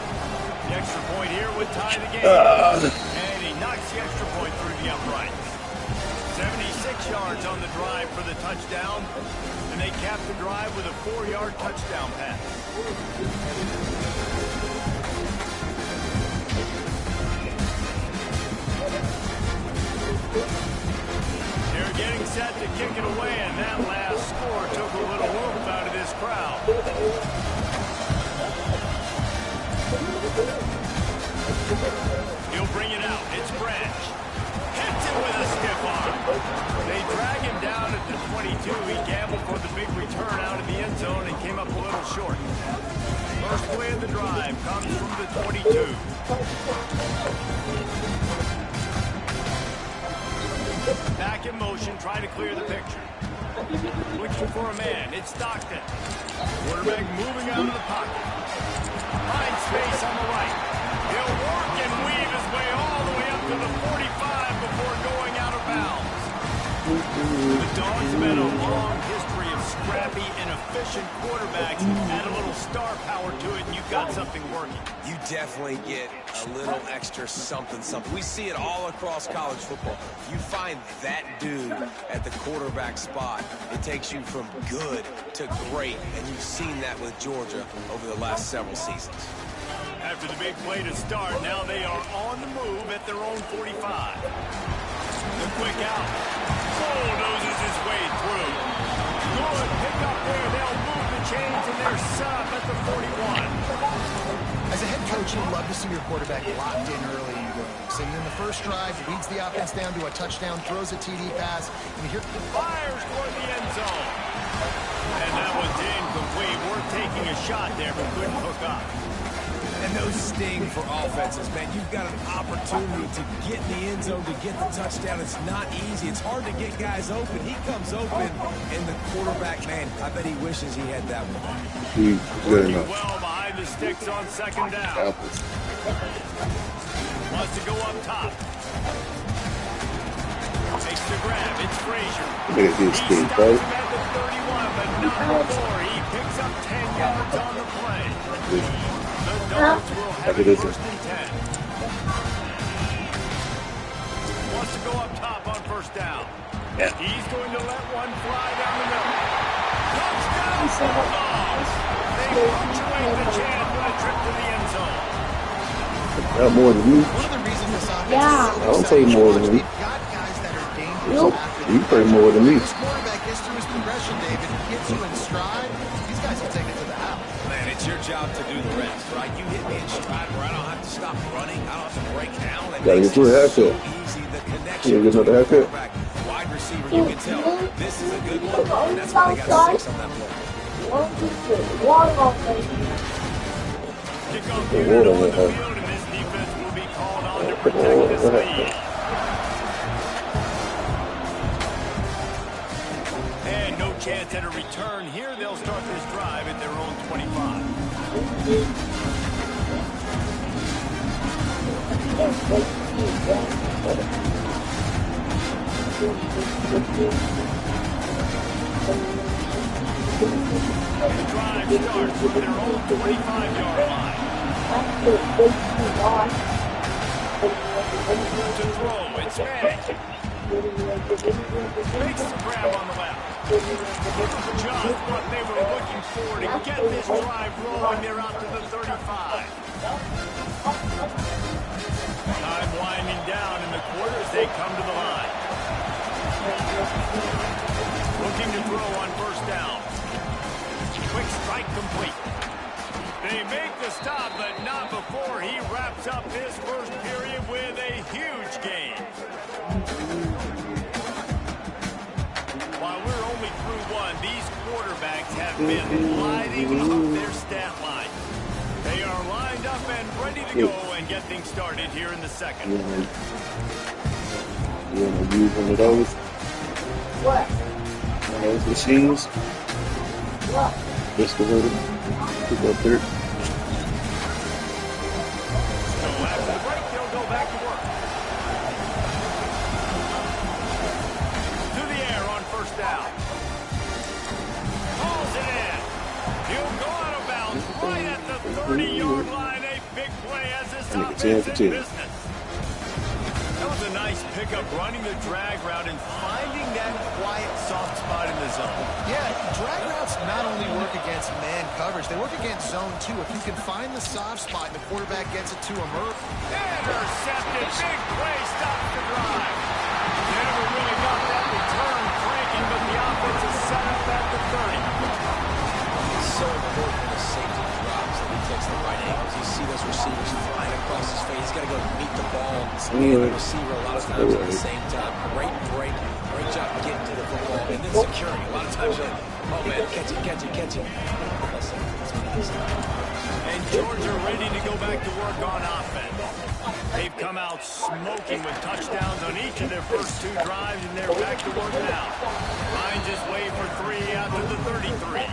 The extra point here would tie the game. And he knocks the extra point through the upright. 76 yards on the drive for the touchdown. And they cap the drive with a 4-yard touchdown pass. They're getting set to kick it away, and that last score took a little oomph out of this crowd. He'll bring it out. It's Branch. Hits it with a stiff arm. They drag him down at the 22. He gambled for the big return out of the end zone and came up a little short. First play of the drive comes from the 22. Back in motion, trying to clear the picture. Looking for a man. It's Stockton. Quarterback moving out of the pocket. Finds space on the right. He'll work and weave his way all the way up to the 45 before going out of bounds. The Dogs have had a long history of scrappy and efficient quarterbacks. Add a little star power to it, and you've got something working. You definitely get a little extra something. We see it all across college football. You find that dude at the quarterback spot, it takes you from good to great, and you've seen that with Georgia over the last several seasons. After the big play to start, now they are on the move at their own 45. The quick out. Bulldozes his way through. Good pick up there. They'll move the chains, and they're set up at the 41. As a head coach, you love to see your quarterback locked in early in games. And in the first drive, leads the offense down to a touchdown, throws a TD pass, and here Fires toward the end zone. And that one's incomplete. We're taking a shot there, but couldn't hook up. And those sting for offenses, man. You've got an opportunity to get in the end zone, to get the touchdown. It's not easy. It's hard to get guys open. He comes open, and the quarterback, man, I bet he wishes he had that one. Good Working enough. well behind the sticks on second down. Wants to go up top. Takes the grab. It's Frazier. Look at this He thing, stops bro. him at the 31, but not before. He picks up 10 yards on the play. The Dogs will have it first and 10. Wants to go up top on first down. Yeah. He's going to let one fly down the middle. Touchdown Bulldogs! They punctuate the chant with a trip to the end zone. Not more than me. one of the reasons this offense Yeah. is so I don't pay exciting more is than we've you. got guys that are dangerous after You pay more than me. This quarterback gets through his progression, David, gets you in stride. These guys will take it to the house. Man, it's your job to do the rest, right? You hit me in stride where I don't have to stop running. I don't have to break down. It Gotta makes get you a it haircut. so easy. The You connection get another haircut? quarterback, wide receiver, you can tell this is a good one, and that's why they got 6 on that play. Kickoff The unit water on the went field, up. and this defense will be called on to The protect water this went lead. up. And no chance at a return here. They'll start this drive at their own 25. The drive starts from their own 25-yard line. To throw, it's Manning. Makes the grab on the left. Just what they were looking for to get this drive rolling. They're out to the 35. Time winding down in the quarter as they come to the line. Looking to throw on first down. Quick strike complete. They make the stop, but not before he wraps up his first period with a huge gain. While we're only through one, these quarterbacks have been lighting up their stat line. They are lined up and ready to go and get things started here in the second. You want to use one of those? What? One of those machines? What? Excavator. Pick up dirt. So after the break, they'll go back to work. To the air on first down. Calls it in. He'll go out of bounds right at the 30-yard line. A big play as this offense in business. That was a nice pickup, running the drag route and finding that quiet, soft spot in the zone. Yeah, drag routes not only work against man coverage, they work against zone too. If you can find the soft spot and the quarterback gets it to him early. Intercepted, big play, stops the drive. They never really got that return cranking, but the offense is set up at the 30. It's so important when a safety drops that he takes the right angles. You see those receivers flying across his face. He's got to go meet the ball and the receiver a lot of times at the same time. Great break. Great job getting to the football and then securing. A lot of times you're like, oh man, catch it. And Georgia ready to go back to work on offense. They've come out smoking with touchdowns on each of their first two drives, and they're back to work now. Ryan just waved for three out to the 33.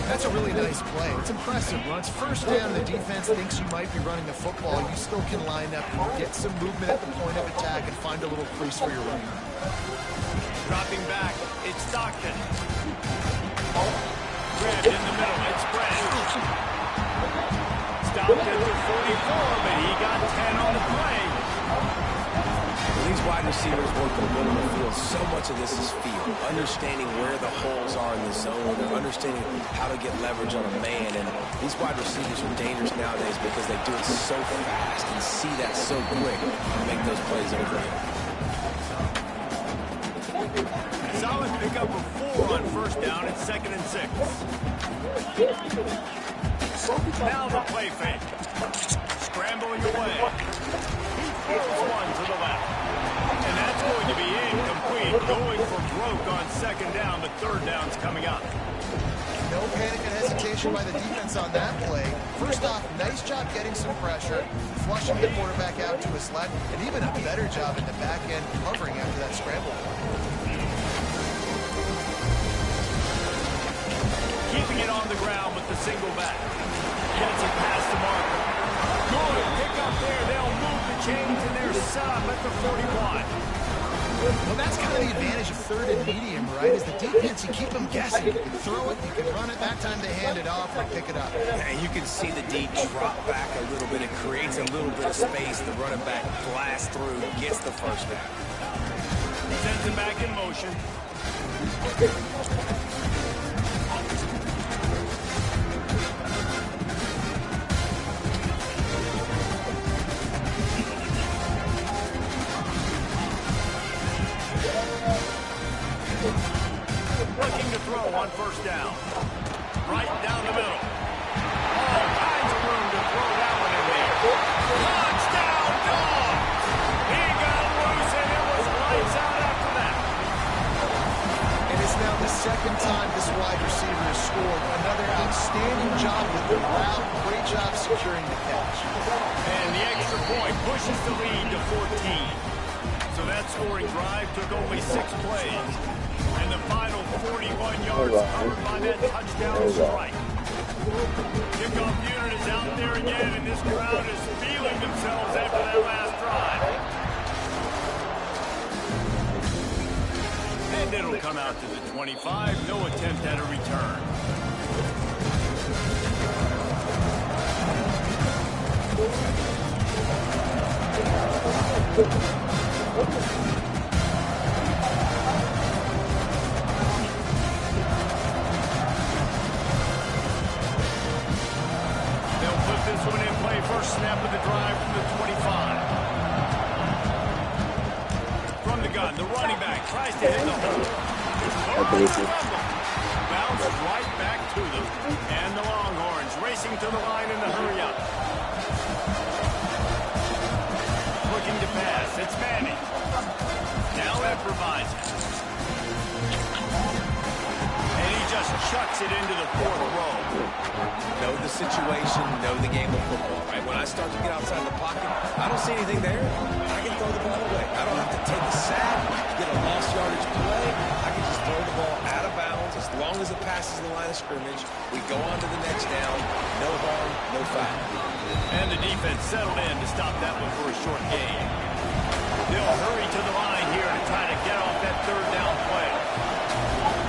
That's a really nice play. It's impressive. Once first down, the defense thinks you might be running the football. You still can line up and get some movement at the point of attack and find a little crease for your running. Dropping back, it's Stockton. Grabbed in the middle, it's Brent. Stopped at the 44, but he got 10 on the play. When these wide receivers work in the middle of the field, so much of this is feel. Understanding where the holes are in the zone, understanding how to get leverage on a man. And these wide receivers are dangerous nowadays because they do it so fast and see that so quick and make those plays over. Solid pickup of 4 on first down at 2nd and 6. Now the play fake. Scrambling away. He throws one to the left. And that's going to be incomplete. Going for broke on 2nd down. The 3rd down's coming up. No panic and hesitation by the defense on that play. First off, nice job getting some pressure, flushing the quarterback out to his left, and even a better job in the back end covering after that scramble. Keeping it on the ground with the single back. Gets it past the marker. Good pick up there. They'll move the chains and they're set up at the 41. Well, that's kind of the advantage of 3rd and medium, right? Is the defense, you keep them guessing. You can throw it, you can run it. That time they hand it off or pick it up. And you can see the D drop back a little bit. It creates a little bit of space. The running back blasts through, gets the first down. Sends him back in motion. Looking to throw on first down. Right down the middle. All kinds of room to throw that one in there. Touchdown, dog! He got loose and it was lights out after that. And it's now the 2nd time this wide receiver has scored. Another outstanding job with the route. Great job securing the catch. And the extra point pushes the lead to 14. So that scoring drive took only 6 plays. And the final 41 yards covered by that touchdown strike. Kickoff unit is out there again, and this crowd is feeling themselves after that last drive. And it'll come out to the 25. No attempt at a return. They'll put this one in play. First snap of the drive from the 25. From the gun, the running back tries to hit the hole. Bounce right back to them. And the Longhorns racing to the line in the hurry up. Looking to pass. It's Manning. Now improvising. And he just chucks it into the fourth row. Know the situation, know the game of football, right? When I start to get outside the pocket, I don't see anything there. I can throw the ball away. I don't have to take a sack, get a lost yardage play. I can just throw the ball out of bounds as long as it passes the line of scrimmage. We go on to the next down. No harm, no foul. And the defense settled in to stop that one for a short gain. They'll hurry to the line here to try to get off that third down play.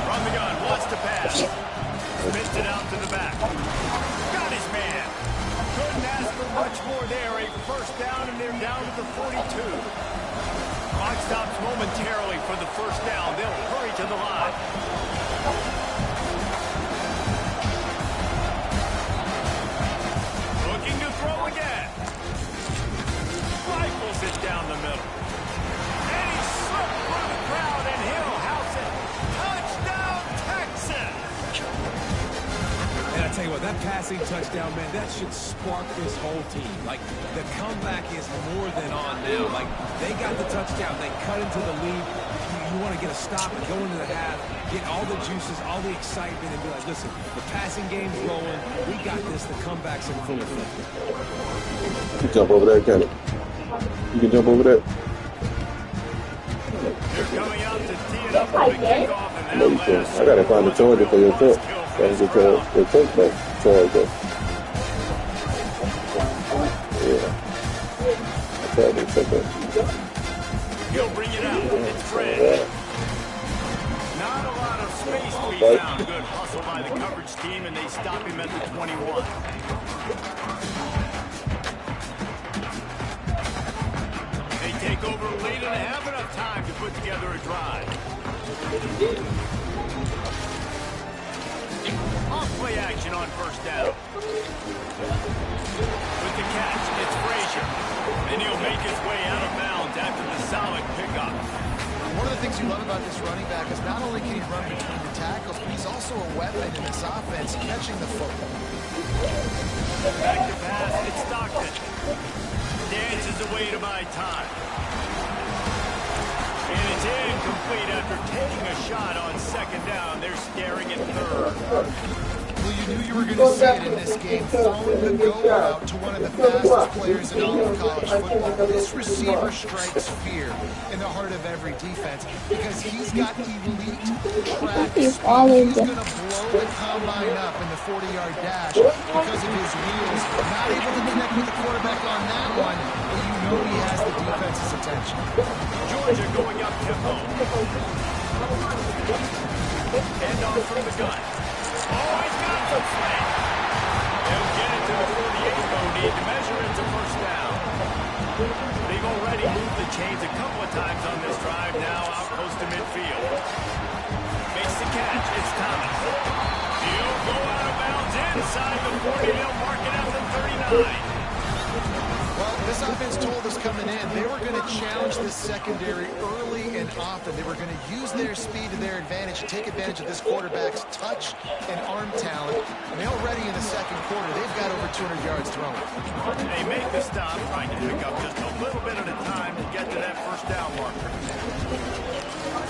From the gun, wants to pass. Spits it out to the back. Got his man. Couldn't ask for much more there. A first down, and they're down to the 42. Clock stops momentarily for the first down. They'll hurry to the line. Looking to throw again. Rifles it down the middle. And he slipped through the crowd, and he'll house it. Touchdown, Texans! And I tell you what, that passing touchdown, man, that should spark this whole team. Like, the comeback is more than on now. Like, they got the touchdown. They cut into the lead. You want to get a stop and go into the half, get all the juices, all the excitement, and be like, listen, the passing game's rolling. We got this. The comeback's in full effect. You can jump over there, Kenny. You can jump over there. They're coming out to tee it up for the kickoff, and that last I gotta find a charger for your truck. So I can get your truck back charged up. Yeah. I tried to check that. He'll bring it out. It's Fred. Not a lot of space to be found. Good hustle by the coverage team, and they stop him at the 21. They take over a lead and have enough time to put together a drive. Off-play action on first down. With the catch, it's Frazier. And he'll make his way out of bounds after the solid pickup. One of the things you love about this running back is not only can he run between the tackles, but he's also a weapon in this offense, catching the football. Back to pass, it's Stockton. Dances away to buy time. And it's incomplete after taking a shot on second down. They're staring at third. Well, you knew you were going to see it in this game, throwing the go route to one of the fastest players in all of college football. This receiver strikes fear in the heart of every defense because he's got elite track speed. He's going to blow the combine up in the 40-yard dash because of his wheels. Not able to connect with the quarterback on that one, but you know he has the defense's attention. Georgia going up tempo. And off from the gun. Oh, he's got the flank. They'll get it to the 48, though. Need to measure it to first down. They've already moved the chains a couple of times on this drive. Now out close to midfield. Makes the catch. It's Thomas. He'll go out of bounds inside the 40. They'll mark it at the 39. Well, this offense told us coming in they were going to challenge this secondary early and often. They were going to use their speed to their advantage and take advantage of this quarterback's touch and arm talent. And already in the second quarter, they've got over 200 yards thrown. They make the stop, trying to pick up just a little bit at a time to get to that first down marker.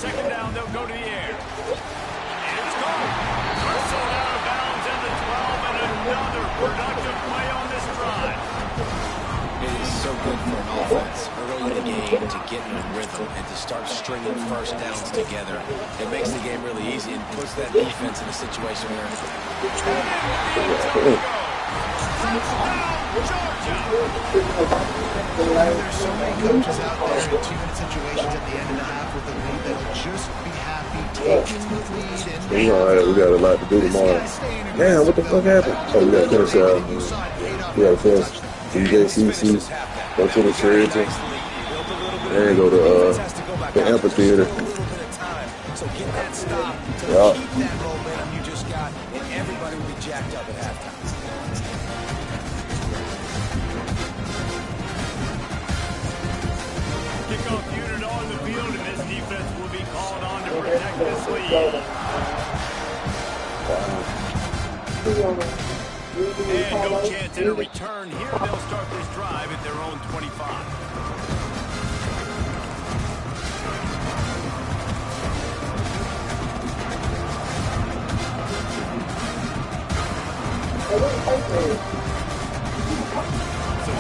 Second down, they'll go to the air. And it's gone. Wrestled out of bounds at the 12, and another productive play on this drive. It is so good for an offense early in the game to get in a rhythm and to start stringing first downs together. It makes the game really easy and puts that defense in a situation where... There's so many coaches out there in 2-minute situations at the end of the half with the lead that'll just be happy You know, we got a lot to do tomorrow. Damn, what the fuck happened? Oh, we got to finish out. We got to finish DJCC, go to the Sheraton, and go to the amphitheater. So get that stop, keep that momentum you just got, and everybody will be jacked up at halftime. Kickoff unit on the field, and this defense will be called on to protect this lead. And no chance at a return here. They'll start this drive at their own 25. So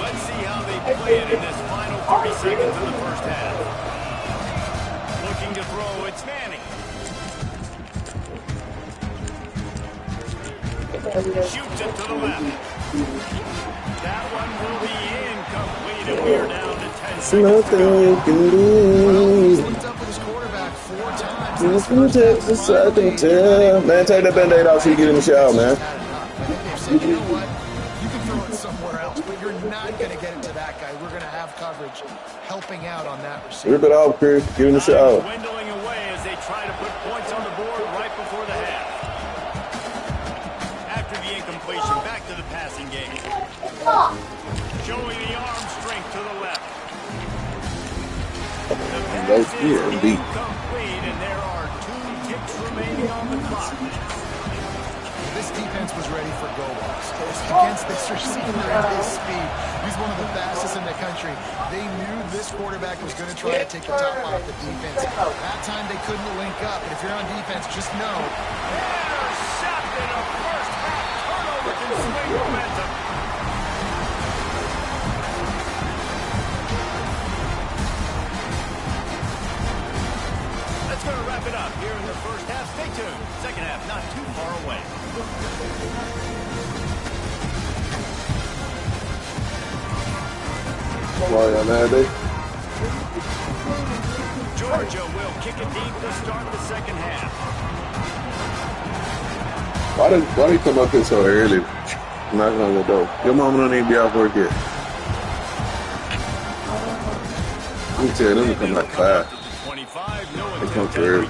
let's see how they play it in this final 30 seconds of the first half. Looking to throw, it's Manning. Shoots it to the left. That one will be incomplete, and we're down to 10 seconds. Nothing you can do. Man, take that Band-Aid off so you get in the shower, man. You know what? You can throw it somewhere else, but you're not going to get it to that guy. We're going to have coverage helping out on that receiver. Rip it off, Chris. Get in the shower. Dwindling away as they try to put points on the board right before the half. After the incompletion, back to the passing game. Showing the arm strength to the left. The pass is incomplete, and there are 2 ticks remaining on the clock. This defense was ready for go-balls. Against this receiver at his speed, he's one of the fastest in the country. They knew this quarterback was going to try to take the top off the defense. That time they couldn't link up, and if you're on defense, just know. Intercepted, a first half turnover can swing momentum. That's going to wrap it up here in the first half. Stay tuned. Second half not too far away. Georgia will kick it deep to start the second half. Why do you come up here so early? Knock on the door. Your mama don't even be off work yet. You tell them to come like 5. They come too early.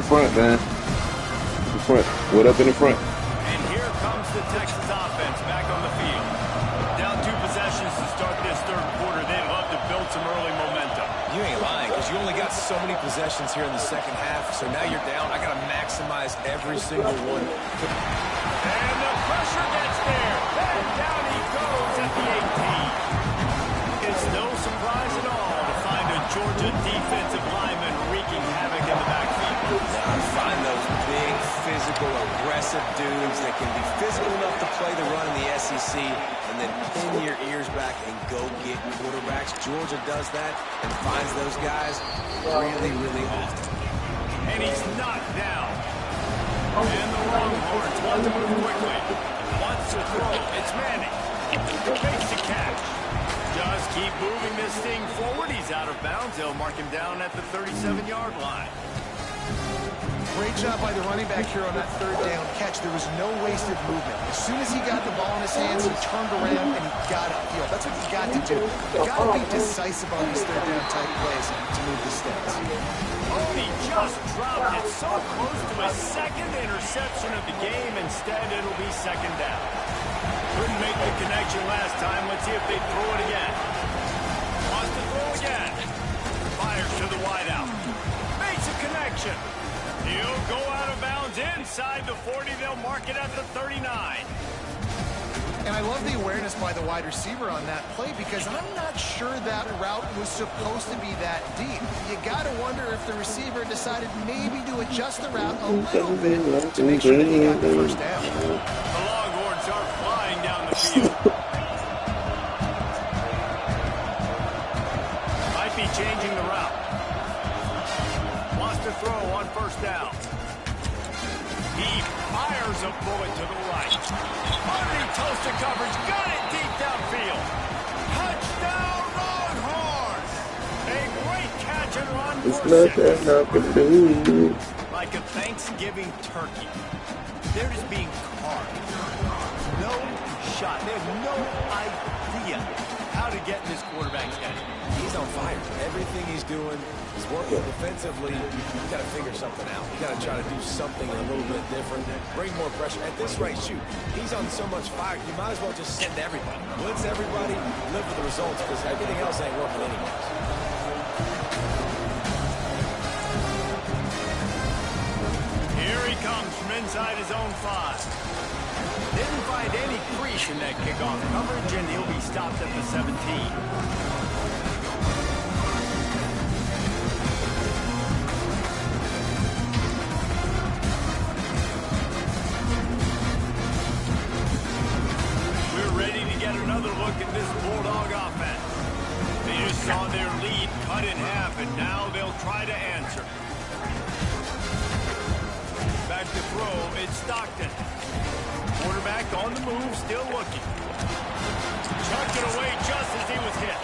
Front, man. The front. What up in the front? And here comes the Texas offense back on the field. Down 2 possessions to start this third quarter. They'd love to build some early momentum. You ain't lying, because you only got so many possessions here in the second half, so now you're down. I got to maximize every single one. And the pressure gets there. And down he goes at the 18. It's no surprise at all to find a Georgia defensive lineman wreaking havoc in the backfield. Find those big, physical, aggressive dudes that can be physical enough to play the run in the SEC and then pin your ears back and go get quarterbacks. Georgia does that and finds those guys really, really often. And he's knocked down. And the Longhorns want to move quickly. Wants to throw. It's Manning. Makes the catch. Just keep moving this thing forward. He's out of bounds. They'll mark him down at the 37-yard line. Great job by the running back here on that third down catch. There was no wasted movement. As soon as he got the ball in his hands, he turned around and he got upfield. That's what you got to do. You got to be decisive on these third down type plays to move the sticks. Oh, he just dropped it so close to his second interception of the game. Instead, it'll be second down. Couldn't make the connection last time. Let's see if they throw it again. Wants to throw again. Fires to the wideout. Makes a connection. He'll go out of bounds inside the 40. They'll mark it at the 39. And I love the awareness by the wide receiver on that play because I'm not sure that route was supposed to be that deep. You got to wonder if the receiver decided maybe to adjust the route a little bit to make sure that he got the first down. The Longhorns are flying down the field. Might be changing the route. Wants to throw on first down. He fires a bullet to the right. Underneath toasted coverage. Got it deep downfield. Touchdown Longhorns. A great catch and run for 6. Like a Thanksgiving turkey. They're just being carved. No shot. They have no idea how to get in this quarterback's head. He's on fire. Everything he's doing is working defensively. You got to figure something out. You got to try to do something a little bit different. Bring more pressure. At this rate, shoot. He's on so much fire. You might as well just send everybody. Blitz everybody. Live with the results because everything else ain't working anyways. Here he comes from inside his own 5. Didn't find any crease in that kickoff coverage, and he'll be stopped at the 17. We're ready to get another look at this Bulldog offense. They just saw their lead cut in half, and now they'll try to answer. Back to throw, it's Stockton. Quarterback on the move, still looking. Chucked it away just as he was hit.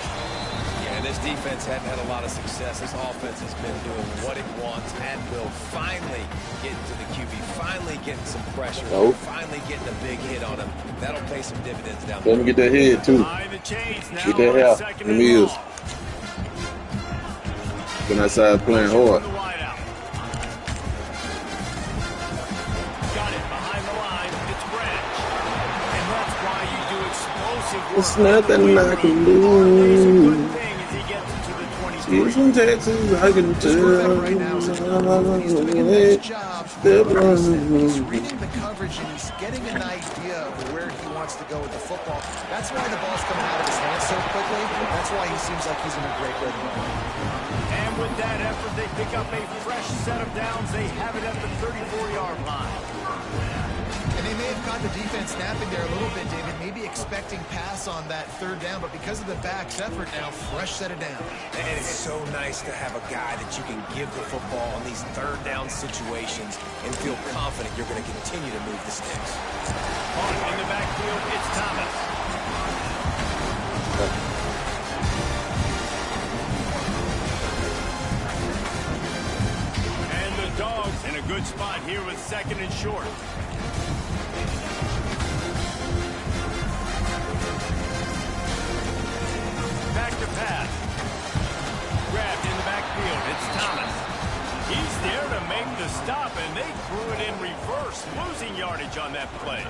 Yeah, this defense hadn't had a lot of success. This offense has been doing what it wants and will finally get into the QB, finally getting some pressure, finally getting a big hit on him. That'll pay some dividends down there. Let me get that head, too. Get that hair. Let me use. Been outside playing hard. It's nothing I can do. He's from Texas, I can tell. Right now, he's doing a nice job. He's reading the coverage and he's getting an idea of where he wants to go with the football. That's why the ball's coming out of his hands so quickly. That's why he seems like he's in a great rhythm. And with that effort, they pick up a fresh set of downs. They have it at the 34-yard line. And they may have caught the defense snapping there a little bit, David, maybe expecting pass on that 3rd down, but because of the back's effort now, fresh set of down. And it's so nice to have a guy that you can give the football in these 3rd down situations and feel confident you're going to continue to move the sticks. In the backfield, it's Thomas. And the Dogs in a good spot here with 2nd and short. Back to pass. Grabbed in the backfield. It's Thomas. He's there to make the stop, and they threw it in reverse, losing yardage on that play.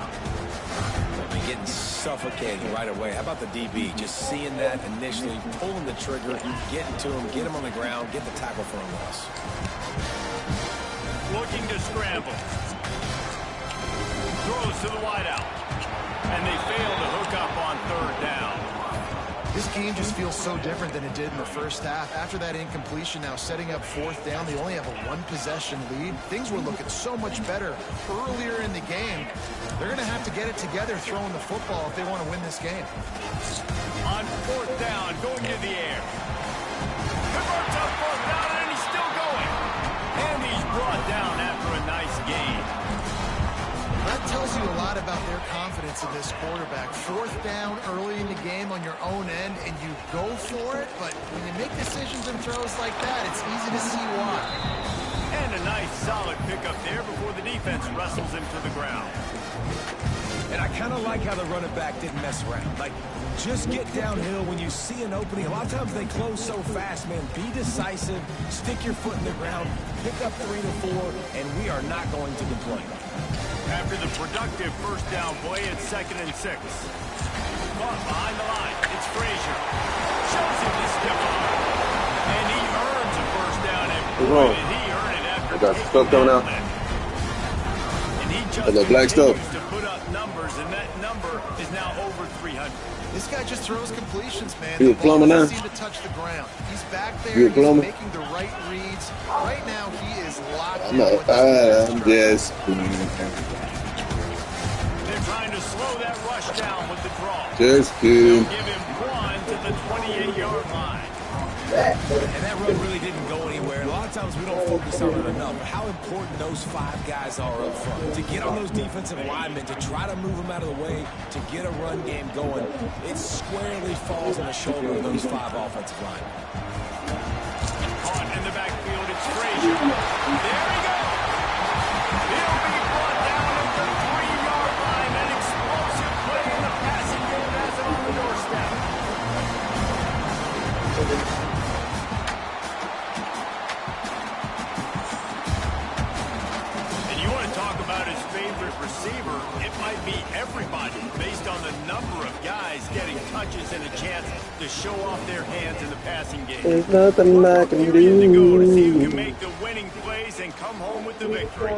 Getting suffocated right away. How about the DB? Just seeing that initially, pulling the trigger, getting to him, get him on the ground, get the tackle for a loss. Looking to scramble. Throws to the wideout. And they fail to hook up on 3rd down. This game just feels so different than it did in the first half. After that incompletion, now setting up 4th down, they only have a 1-possession lead. Things were looking so much better earlier in the game. They're going to have to get it together throwing the football if they want to win this game. On 4th down, going to the air. Converts on 4th down, and he's still going. And he's brought down after a nice gain. That tells you a lot about their confidence in this quarterback. 4th down early in the game on your own end, and you go for it, but when you make decisions and throws like that, it's easy to see why. And a nice solid pickup there before the defense wrestles him to the ground. And I kind of like how the running back didn't mess around. Like, just get downhill when you see an opening. A lot of times they close so fast, man. Be decisive, stick your foot in the ground, pick up 3 to 4, and we are not going to complain. After the productive 1st down play, it's 2nd and 6. Caught behind the line. It's Frazier. Shows him the stiff arm. And he earns a 1st down. And boy, did he earn it after got stuff coming out. And he just black stuff to put up numbers, and that number is now over 300. This guy just throws completions, man. He was plumbing now. Seem to touch the ground. He's back there. He's making the right reads. Right now, he is locked in. I'm just. They're trying to slow that rush down with the draw. Just They'll give him 1 to the 28-yard line. And that run really didn't go anywhere. A lot of times we don't focus on it enough, but how important those 5 guys are up front. To get on those defensive linemen, to try to move them out of the way, to get a run game going, it squarely falls on the shoulder of those 5 offensive linemen. Caught in the backfield, it's Frazier. There he goes. He'll be brought down at the 3-yard line. An explosive play in the passing game has it on the doorstep. And you want to talk about his favorite receiver, it might be everybody based on the number of guys getting touches and a chance to show off their hands in the passing game. There's nothing I can do. To go to see who can make the winning plays and come home with the victory.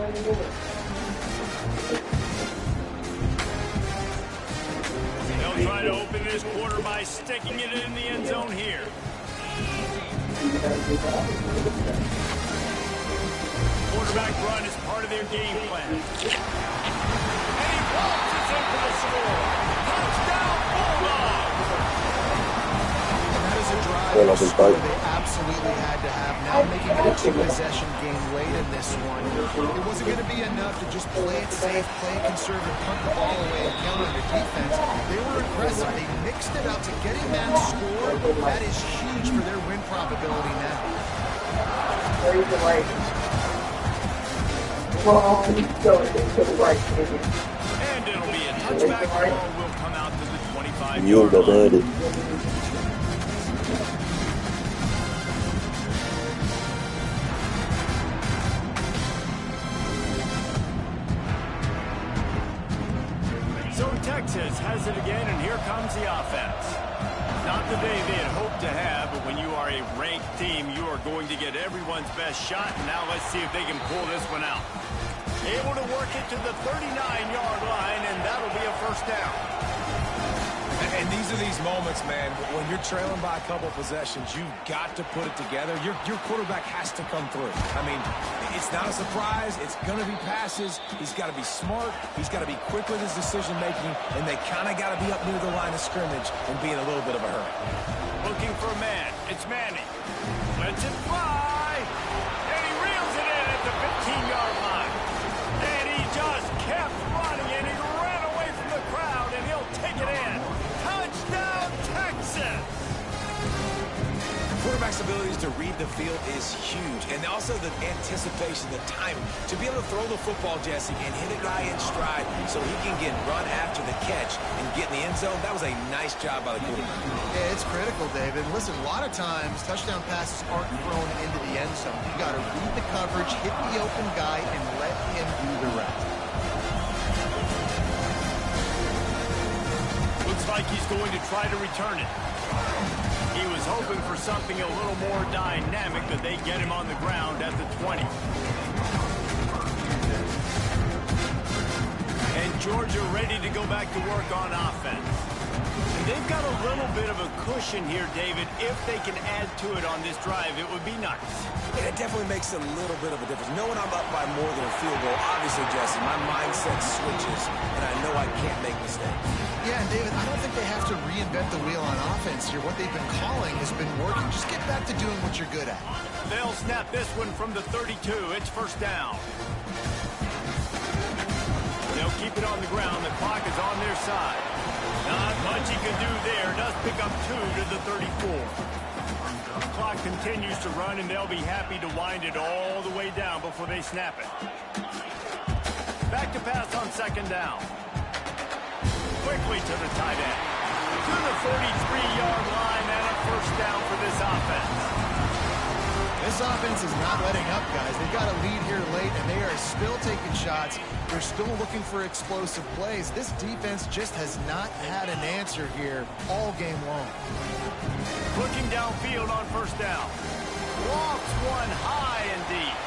They'll try to open this quarter by sticking it in the end zone here. Quarterback run is part of their game plan. And he waltzes into the score. Touchdown, Bulldogs! That is a drive they absolutely had to have. Now making it a 2-possession game late in this one. It wasn't going to be enough to just play it safe, play it conservative, punt the ball away and count on the defense. They were aggressive. They mixed it up to getting that score. That is huge for their win probability now. And it'll be a touchback ball. Will come out to the 25-yard line. So Texas has it again, and here comes the offense. Not the day they had hoped to have, but when you are a ranked team, you are going to get everyone's best shot. And now let's see if they can pull this one out. Able to work it to the 39-yard line, and that'll be a first down. And these are these moments, man, when you're trailing by a couple possessions, you've got to put it together. Your quarterback has to come through. I mean, it's not a surprise. It's going to be passes. He's got to be smart. He's got to be quick with his decision-making, and they kind of got to be up near the line of scrimmage and be in a little bit of a hurry. Looking for a man. It's Manning. Lets it fly. And he reels it in at the 15-yard line. And he just kept running, and he ran away from the crowd, and he'll take it in. Touchdown, Texas! Quarterback's abilities to read the field is huge, and also the anticipation, the timing. To be able to throw the football, Jesse, and hit a guy in stride so he can get run after the catch and get in the end zone, that was a nice job by the quarterback. Yeah, it's critical, David. Listen, a lot of times, touchdown passes aren't thrown into the end zone. You got to read the coverage, hit the open guy, and let him do the rest. Looks like he's going to try to return it. He was hoping for something a little more dynamic, but they get him on the ground at the 20. And Georgia ready to go back to work on offense. And they've got a little bit of a cushion here, David. If they can add to it on this drive, it would be nice. Yeah, it definitely makes a little bit of a difference. Knowing I'm up by more than a field goal, obviously, Jesse, my mindset switches, and I know I can't make mistakes. Yeah, and David, I don't think they have to reinvent the wheel on offense here. What they've been calling has been working. Just get back to doing what you're good at. They'll snap this one from the 32. It's first down. They'll keep it on the ground. The clock is on their side. Not much he can do there. Does pick up 2 to the 34. The clock continues to run, and they'll be happy to wind it all the way down before they snap it. Back to pass on second down. Quickly to the tight end. To the 33-yard line and a first down for this offense. This offense is not letting up, guys. They've got a lead here late, and they are still taking shots. They're still looking for explosive plays. This defense just has not had an answer here all game long. Looking downfield on first down. Walks one high and deep.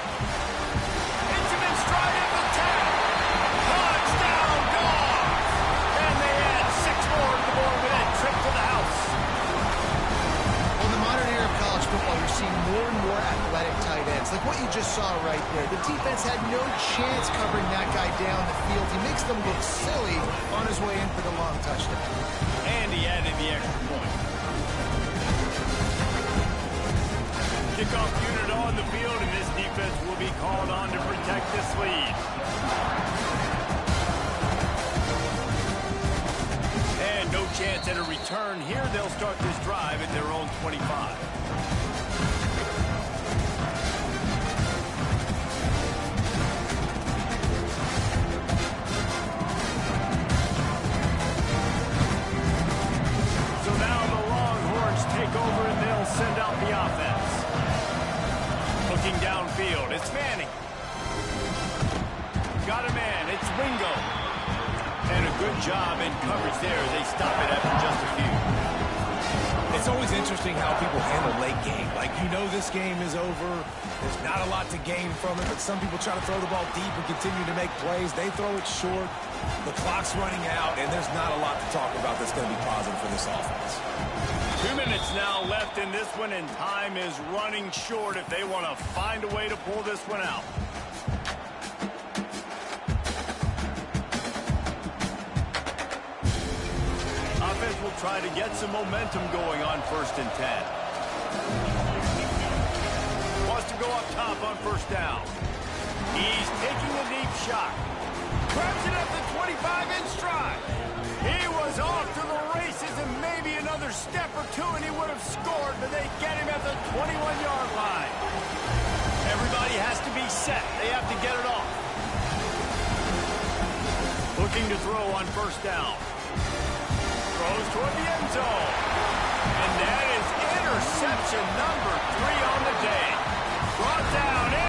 Hits him in stride at the 10. Touchdown, Dogs! And they add 6 more to the board with that trip to the house. Well, in the modern era of college football, you're seeing more and more athletic tight ends. Like what you just saw right there. The defense had no chance covering that guy down the field. He makes them look silly on his way in for the long touchdown. And he added the extra point. Kickoff unit on the field, and this defense will be called on to protect this lead. And no chance at a return here. They'll start this drive at their own 25. So now the Longhorns take over and they'll send out the offense. Looking downfield, it's Manning. Got a man, it's Ringo. And a good job in coverage there. They stop it after just a few. It's always interesting how people handle late game. Like, you know this game is over. There's not a lot to gain from it, but some people try to throw the ball deep and continue to make plays. They throw it short. The clock's running out, and there's not a lot to talk about that's going to be positive for this offense. 2 minutes now left in this one, and time is running short if they want to find a way to pull this one out. Offense will try to get some momentum going on 1st and 10. Wants to go up top on 1st down. He's taking a deep shot. Grabs it up the 25 in stride. He was off to the races, and maybe another step or two and he would have scored, but they get him at the 21-yard line. Everybody has to be set. They have to get it off. Looking to throw on 1st down. Throws toward the end zone. And that is interception number 3 on the